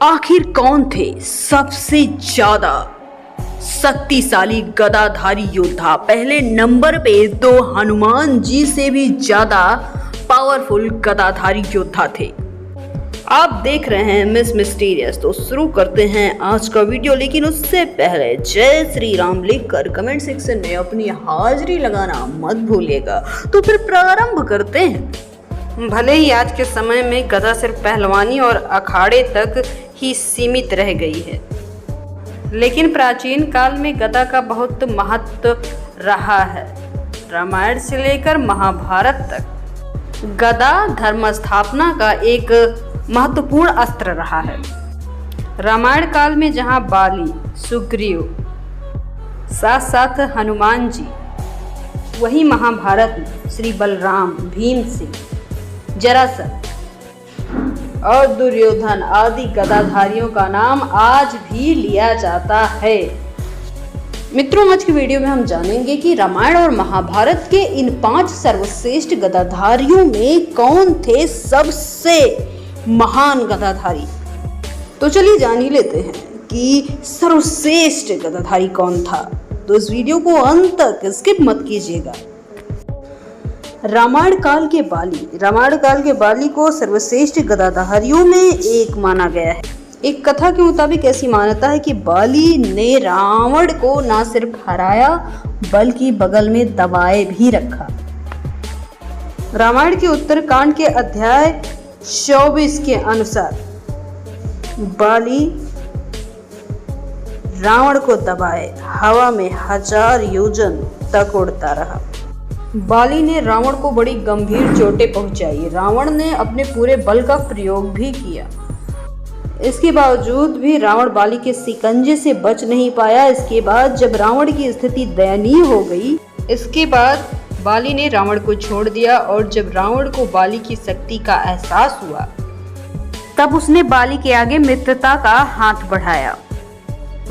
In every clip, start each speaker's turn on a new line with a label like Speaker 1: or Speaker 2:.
Speaker 1: आखिर कौन थे सबसे ज्यादा शक्तिशाली गदाधारी योद्धा? पहले नंबर पे तो हनुमान जी से भी ज्यादा पावरफुल गदाधारी योद्धा थे। आप देख रहे हैं मिस मिस्टीरियस। तो शुरू करते हैं आज का वीडियो, लेकिन उससे पहले जय श्री राम लिखकर कमेंट सेक्शन में अपनी हाजिरी लगाना मत भूलिएगा। तो फिर प्रारंभ करते हैं। भले ही आज के समय में गदा सिर्फ पहलवानी और अखाड़े तक ही सीमित रह गई है, लेकिन प्राचीन काल में गदा का बहुत महत्व रहा है। रामायण से लेकर महाभारत तक गदा धर्म स्थापना का एक महत्वपूर्ण अस्त्र रहा है। रामायण काल में जहां बाली, सुग्रीव, साथ साथ हनुमान जी, वहीं महाभारत में श्री बलराम, भीमसेन, जरासंध और दुर्योधन आदि गदाधारियों का नाम आज भी लिया जाता है। मित्रों, आज की वीडियो में हम जानेंगे कि रामायण और महाभारत के इन 5 सर्वश्रेष्ठ गदाधारियों में कौन थे सबसे महान गदाधारी। तो चलिए जान ही लेते हैं कि सर्वश्रेष्ठ गदाधारी कौन था। तो इस वीडियो को अंत तक स्किप मत कीजिएगा। रामायण काल के बाली को सर्वश्रेष्ठ गदाधारियों में एक माना गया है। एक कथा के मुताबिक ऐसी मान्यता है कि बाली ने रावण को न सिर्फ हराया बल्कि बगल में दबाए भी रखा। रामायण के उत्तरकांड के अध्याय 24 के अनुसार बाली रावण को दबाए हवा में 1000 योजन तक उड़ता रहा। बाली ने रावण को बड़ी गंभीर चोटें पहुंचाई। रावण ने अपने पूरे बल का प्रयोग भी किया। इसके बावजूद भी रावण बाली के शिकंजे से बच नहीं पाया। इसके बाद जब रावण की स्थिति दयनीय हो गई, इसके बाद बाली ने रावण को छोड़ दिया। और जब रावण को बाली की शक्ति का एहसास हुआ, तब उसने बाली के आगे मित्रता का हाथ बढ़ाया।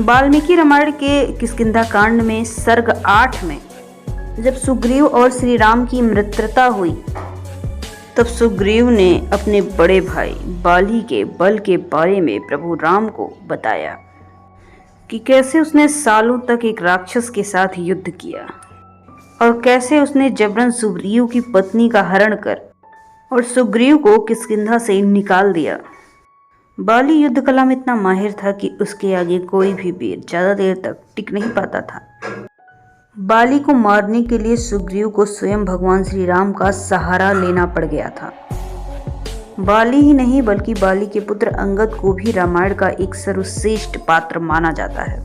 Speaker 1: वाल्मीकि रामायण के किष्किंधा कांड में सर्ग 8 में जब सुग्रीव और श्री राम की मित्रता हुई, तब सुग्रीव ने अपने बड़े भाई बाली के बल के बारे में प्रभु राम को बताया कि कैसे उसने सालों तक एक राक्षस के साथ युद्ध किया और कैसे उसने जबरन सुग्रीव की पत्नी का हरण कर और सुग्रीव को किष्किंधा से निकाल दिया। बाली युद्ध कला में इतना माहिर था कि उसके आगे कोई भी वीर ज्यादा देर तक टिक नहीं पाता था। बाली को मारने के लिए सुग्रीव को स्वयं भगवान श्री राम का सहारा लेना पड़ गया था। बाली ही नहीं बल्कि बाली के पुत्र अंगद को भी रामायण का एक सर्वश्रेष्ठ पात्र माना जाता है।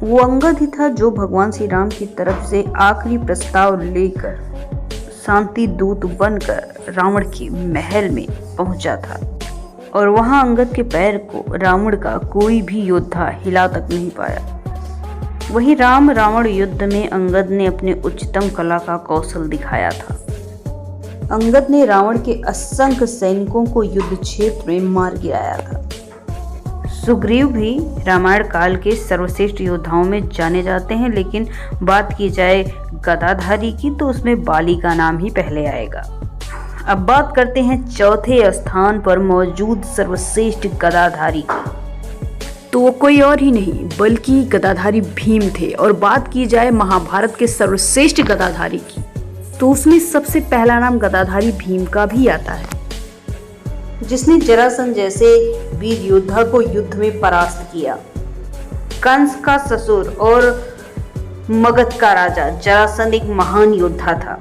Speaker 1: वो अंगद ही था जो भगवान श्री राम की तरफ से आखिरी प्रस्ताव लेकर शांति दूत बनकर रावण के महल में पहुंचा था और वहां अंगद के पैर को रावण का कोई भी योद्धा हिला तक नहीं पाया। वहीं राम रावण युद्ध में अंगद ने अपने उच्चतम कला का कौशल दिखाया था। अंगद ने रावण के असंख्य सैनिकों को युद्ध क्षेत्र में मार गिराया था। सुग्रीव भी रामायण काल के सर्वश्रेष्ठ योद्धाओं में जाने जाते हैं, लेकिन बात की जाए गदाधारी की तो उसमें बाली का नाम ही पहले आएगा। अब बात करते हैं चौथे स्थान पर मौजूद सर्वश्रेष्ठ गदाधारी की। तो वो कोई और ही नहीं बल्कि गदाधारी भीम थे। और बात की जाए महाभारत के सर्वश्रेष्ठ गदाधारी की, तो उसमें सबसे पहला नाम गदाधारी भीम का भी आता है, जिसने जरासंध जैसे वीर योद्धा को युद्ध में परास्त किया। कंस का ससुर और मगध का राजा जरासंध एक महान योद्धा था।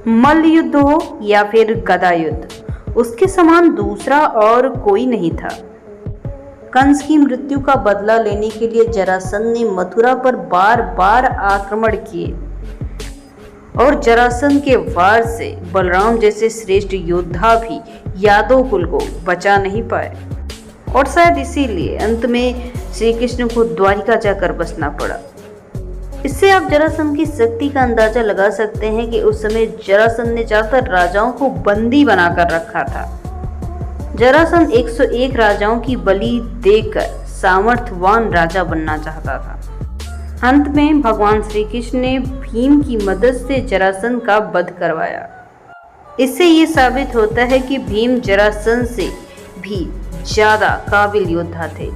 Speaker 1: मल्ल युद्ध हो या फिर गदा युद्ध, उसके समान दूसरा और कोई नहीं था। कंस की मृत्यु का बदला लेने के लिए जरासंध ने मथुरा पर बार बार आक्रमण किए और जरासंध के वार से बलराम जैसे श्रेष्ठ योद्धा भी यादव कुल को बचा नहीं पाए और शायद इसीलिए अंत में श्री कृष्ण को द्वारिका जाकर बसना पड़ा। इससे आप जरासंध की शक्ति का अंदाजा लगा सकते हैं कि उस समय जरासंध ने ज्यादातर राजाओं को बंदी बनाकर रखा था। जरासंध 101 राजाओं की बलि देकर सामर्थ्यवान राजा बनना चाहता था। अंत में भगवान श्री कृष्ण ने भीम की मदद से जरासंध का वध करवाया। इससे ये साबित होता है कि भीम जरासंध से भी ज्यादा काबिल योद्धा थे।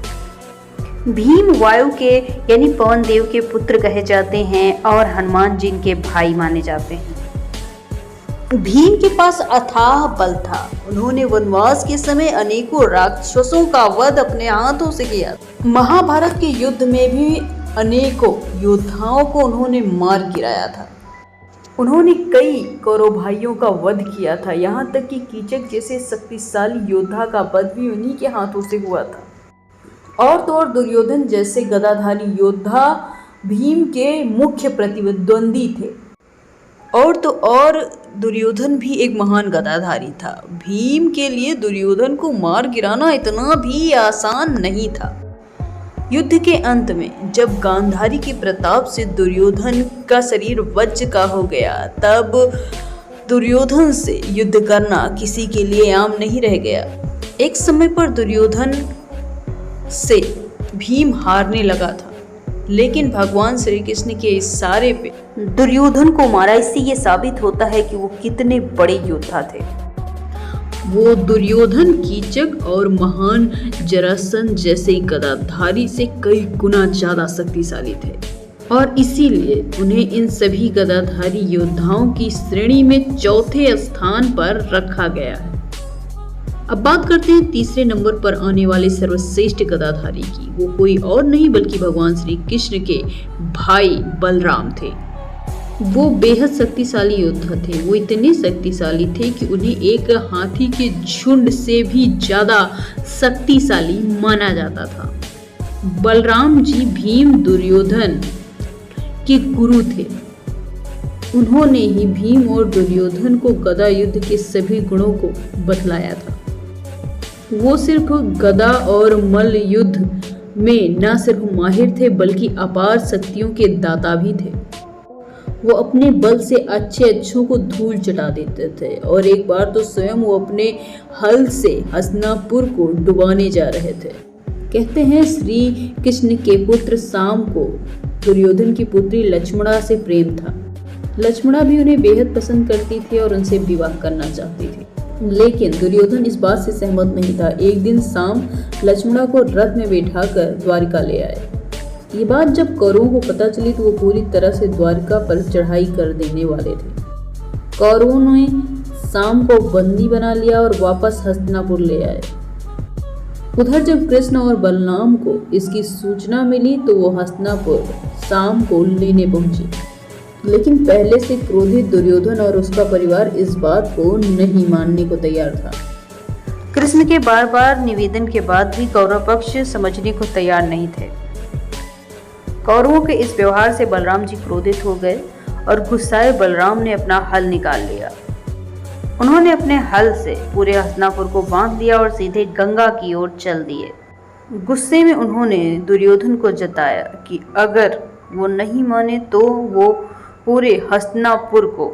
Speaker 1: भीम वायु के यानी पवन देव के पुत्र कहे जाते हैं और हनुमान जी के भाई माने जाते हैं। भीम के पास अथाह बल था। उन्होंने वनवास के समय अनेकों राक्षसों का वध अपने हाथों से किया। महाभारत के युद्ध में भी अनेकों योद्धाओं को उन्होंने मार गिराया था। उन्होंने कई कौरव भाइयों का वध किया था। यहाँ तक कि कीचक जैसे शक्तिशाली योद्धा का वध भी उन्हीं के हाथों से हुआ था। और तो और दुर्योधन जैसे गदाधारी योद्धा भीम के मुख्य प्रतिद्वंदी थे। और तो और दुर्योधन भी एक महान गदाधारी था। भीम के लिए दुर्योधन को मार गिराना इतना भी आसान नहीं था। युद्ध के अंत में जब गांधारी के प्रताप से दुर्योधन का शरीर वज्र का हो गया, तब दुर्योधन से युद्ध करना किसी के लिए आम नहीं रह गया। एक समय पर दुर्योधन से भीम हारने लगा था, लेकिन भगवान श्री कृष्ण के इशारे पे दुर्योधन को मारा। इससे ये साबित होता है कि वो कितने बड़े योद्धा थे। वो दुर्योधन, कीचक और महान जरासंध जैसे गदाधारी से कई गुना ज्यादा शक्तिशाली थे और इसीलिए उन्हें इन सभी गदाधारी योद्धाओं की श्रेणी में चौथे स्थान पर रखा गया है। अब बात करते हैं तीसरे नंबर पर आने वाले सर्वश्रेष्ठ गदाधारी की। वो कोई और नहीं बल्कि भगवान श्री कृष्ण के भाई बलराम थे। वो बेहद शक्तिशाली योद्धा थे। वो इतने शक्तिशाली थे कि उन्हें एक हाथी के झुंड से भी ज्यादा शक्तिशाली माना जाता था। बलराम जी भीम दुर्योधन के गुरु थे। उन्होंने ही भीम और दुर्योधन को गदा युद्ध के सभी गुणों को बतलाया था। वो सिर्फ गदा और मल्ल युद्ध में न सिर्फ माहिर थे बल्कि अपार शक्तियों के दाता भी थे। वो अपने बल से अच्छों को धूल चटा देते थे और एक बार तो स्वयं वो अपने हल से हस्तिनापुर को डुबाने जा रहे थे। कहते हैं श्री कृष्ण के पुत्र शाम को दुर्योधन की पुत्री लक्ष्मणा से प्रेम था। लक्ष्मणा भी उन्हें बेहद पसंद करती थी और उनसे विवाह करना चाहती थी, लेकिन दुर्योधन इस बात से सहमत नहीं था। एक दिन शाम लक्ष्मणा को रथ में बैठाकर द्वारिका ले आए। ये बात जब कौरवों को पता चली तो वो पूरी तरह से द्वारिका पर चढ़ाई कर देने वाले थे। कौरवों ने शाम को बंदी बना लिया और वापस हस्तिनापुर ले आए। उधर जब कृष्ण और बलराम को इसकी सूचना मिली तो वो हस्तिनापुर शाम को लेने पहुंचे, लेकिन पहले से क्रोधित दुर्योधन और उसका परिवार इस बात को नहीं मानने को तैयार था। कृष्ण के बार बार निवेदन के बाद भी कौरव पक्ष समझने को तैयार नहीं थे। कौरवों के इस व्यवहार से बलराम जी क्रोधित हो गए और गुस्साए बलराम ने अपना हल निकाल लिया। उन्होंने अपने हल से पूरे हस्तिनापुर को बांध दिया और सीधे गंगा की ओर चल दिए। गुस्से में उन्होंने दुर्योधन को जताया कि अगर वो नहीं माने तो वो पूरे हस्तिनापुर को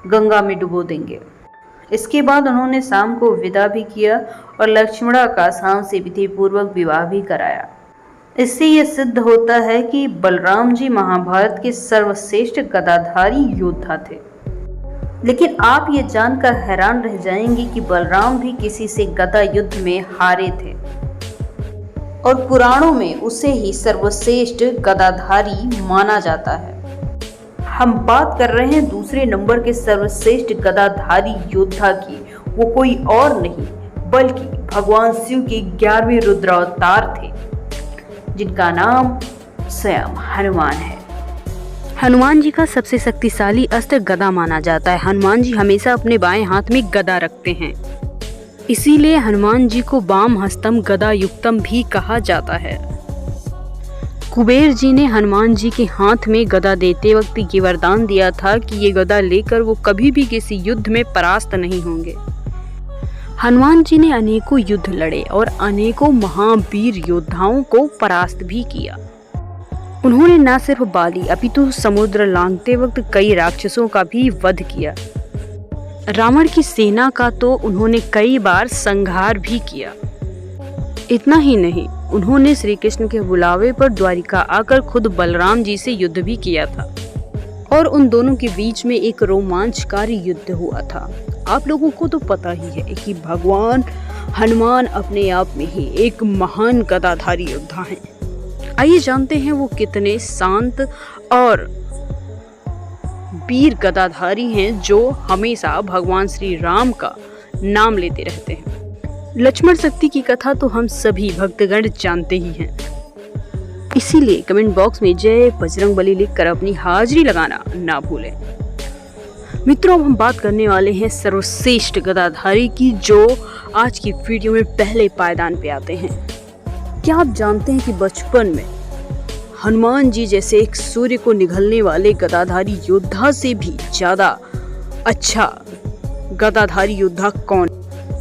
Speaker 1: गंगा में डुबो देंगे। इसके बाद उन्होंने शाम को विदा भी किया और लक्ष्मणा का शाम से विधि पूर्वक विवाह भी कराया। इससे यह सिद्ध होता है कि बलराम जी महाभारत के सर्वश्रेष्ठ गदाधारी योद्धा थे। लेकिन आप ये जानकर हैरान रह जाएंगे कि बलराम भी किसी से गदा युद्ध में हारे थे और पुराणों में उसे ही सर्वश्रेष्ठ गदाधारी माना जाता है। हम बात कर रहे हैं दूसरे नंबर के सर्वश्रेष्ठ गदाधारी योद्धा की। वो कोई और नहीं बल्कि भगवान शिव के 11वें रुद्रावतार थे, जिनका नाम स्वयं हनुमान है। हनुमान जी का सबसे शक्तिशाली अस्त्र गदा माना जाता है। हनुमान जी हमेशा अपने बाएं हाथ में गदा रखते हैं, इसीलिए हनुमान जी को वाम हस्तम गदा युक्तम भी कहा जाता है। कुबेर जी ने हनुमान जी के हाथ में गदा देते वक्त ये वरदान दिया था कि ये गदा लेकर वो कभी भी किसी युद्ध में परास्त नहीं होंगे। हनुमान जी ने अनेकों युद्ध लड़े और अनेकों महावीर योद्धाओं को परास्त भी किया। उन्होंने न सिर्फ बाली अपितु समुद्र लांघते वक्त कई राक्षसों का भी वध किया। रावण की सेना का तो उन्होंने कई बार संहार भी किया। इतना ही नहीं, उन्होंने श्री कृष्ण के बुलावे पर द्वारिका आकर खुद बलराम जी से युद्ध भी किया था और उन दोनों के बीच में एक रोमांचकारी युद्ध हुआ था। आप लोगों को तो पता ही है कि भगवान हनुमान अपने आप में ही एक महान गदाधारी योद्धा हैं। आइए जानते हैं वो कितने शांत और वीर गदाधारी हैं जो हमेशा भगवान श्री राम का नाम लेते रहते हैं। लक्ष्मण शक्ति की कथा तो हम सभी भक्तगण जानते ही हैं, इसीलिए कमेंट बॉक्स में जय बजरंगबली लिखकर अपनी हाजिरी लगाना ना भूलें। मित्रों, अब हम बात करने वाले हैं सर्वश्रेष्ठ गदाधारी की, जो आज की वीडियो में पहले पायदान पे आते हैं। क्या आप जानते हैं कि बचपन में हनुमान जी जैसे एक सूर्य को निगलने वाले गदाधारी योद्धा से भी ज्यादा अच्छा गदाधारी योद्धा कौन,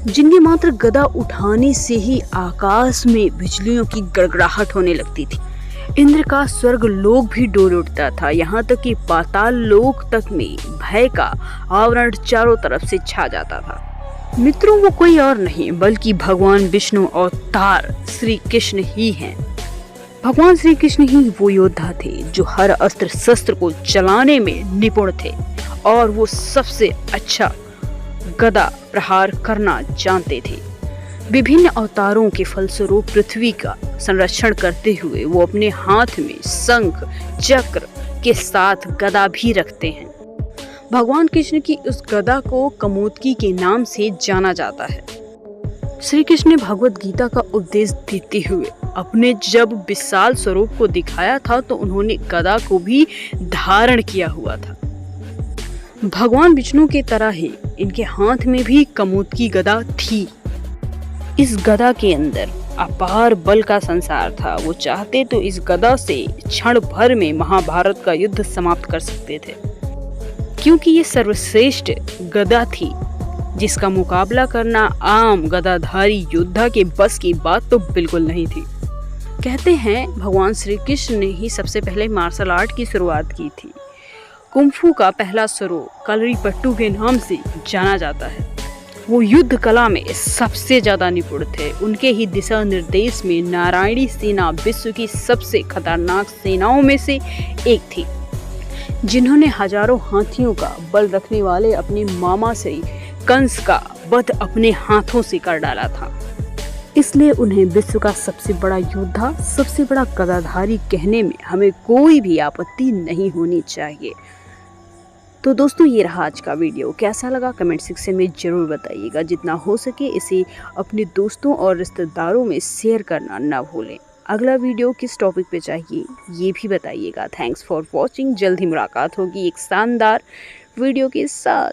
Speaker 1: जिनके मात्र गदा उठाने से ही आकाश में बिजलियों की गड़गड़ाहट होने लगती थी। इंद्र का स्वर्ग लोक भी डोल उठता था, यहाँ तक कि पाताल लोक तक में भय का आवरण चारों तरफ से छा जाता था। मित्रों, वो कोई और नहीं बल्कि भगवान विष्णु अवतार श्री कृष्ण ही हैं। भगवान श्री कृष्ण ही वो योद्धा थे जो हर अस्त्र शस्त्र को चलाने में निपुण थे और वो सबसे अच्छा गदा प्रहार करना जानते थे। विभिन्न अवतारों के फलस्वरूप पृथ्वी का संरक्षण करते हुए वो अपने हाथ में शंख चक्र के साथ गदा भी रखते हैं। भगवान कृष्ण की उस गदा को कमोदकी के नाम से जाना जाता है। श्री कृष्ण ने भगवत गीता का उपदेश देते हुए अपने जब विशाल स्वरूप को दिखाया था तो उन्होंने गदा को भी धारण किया हुआ था। भगवान विष्णु के तरह ही इनके हाथ में भी कमोदकी गदा थी। इस गदा के अंदर अपार बल का संसार था। वो चाहते तो इस गदा से क्षण भर में महाभारत का युद्ध समाप्त कर सकते थे, क्योंकि ये सर्वश्रेष्ठ गदा थी जिसका मुकाबला करना आम गदाधारी योद्धा के बस की बात तो बिल्कुल नहीं थी। कहते हैं भगवान श्री कृष्ण ने ही सबसे पहले मार्शल आर्ट की शुरुआत की थी। कुंफू का पहला स्वरूप कलरीपट्टू के नाम से जाना जाता है। वो युद्ध कला में सबसे ज्यादा निपुण थे। उनके ही दिशा निर्देश में नारायणी सेना विश्व की सबसे खतरनाक सेनाओं में से एक थी, जिन्होंने हजारों हाथियों का बल रखने वाले अपने मामा से कंस का वध अपने हाथों से कर डाला था। इसलिए उन्हें विश्व का सबसे बड़ा योद्धा, सबसे बड़ा गदाधारी कहने में हमें कोई भी आपत्ति नहीं होनी चाहिए। तो दोस्तों, ये रहा आज का वीडियो। कैसा लगा कमेंट सेक्शन में ज़रूर बताइएगा। जितना हो सके इसे अपने दोस्तों और रिश्तेदारों में शेयर करना ना भूलें। अगला वीडियो किस टॉपिक पे चाहिए ये भी बताइएगा। Thanks for watching. जल्द ही मुलाकात होगी एक शानदार वीडियो के साथ।